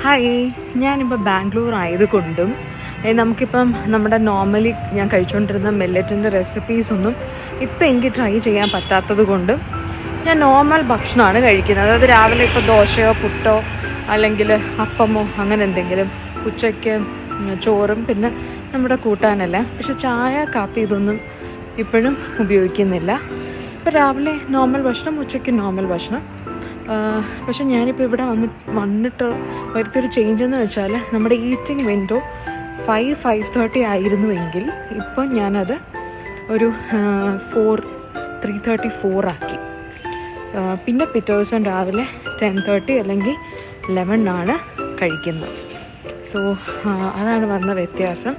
Hi, ഞാനിപ്പോൾ ബാംഗ്ലൂർ ആയതുകൊണ്ടും നമുക്കിപ്പം നമ്മുടെ നോർമലി ഞാൻ കഴിച്ചുകൊണ്ടിരുന്ന മില്ലറ്റിൻ്റെ റെസിപ്പീസൊന്നും ഇപ്പം എനിക്ക് ട്രൈ ചെയ്യാൻ പറ്റാത്തത് കൊണ്ടും ഞാൻ നോർമൽ ഭക്ഷണമാണ് കഴിക്കുന്നത്. അതായത് രാവിലെ ഇപ്പോൾ ദോശയോ പുട്ടോ അല്ലെങ്കിൽ അപ്പമോ അങ്ങനെ എന്തെങ്കിലും, ഉച്ചയ്ക്ക് ചോറും പിന്നെ നമ്മുടെ കൂട്ടാനല്ല. പക്ഷെ ചായ കാപ്പി ഇതൊന്നും ഇപ്പോഴും ഉപയോഗിക്കുന്നില്ല. ഇപ്പോൾ രാവിലെ നോർമൽ ഭക്ഷണം, ഉച്ചയ്ക്ക് നോർമൽ ഭക്ഷണം. പക്ഷെ ഞാനിപ്പോൾ ഇവിടെ വന്നിട്ട് വരുത്തിയൊരു ചേഞ്ച് എന്ന് വെച്ചാൽ നമ്മുടെ ഈറ്റിംഗ് വിൻഡോ 5-5:30 ആയിരുന്നുവെങ്കിൽ ഇപ്പോൾ ഞാനത് ഒരു 3:34 ആക്കി. പിന്നെ പിറ്റേ ദിവസം രാവിലെ 10:30 അല്ലെങ്കിൽ 11 കഴിക്കുന്നത്. സോ അതാണ് വന്ന വ്യത്യാസം.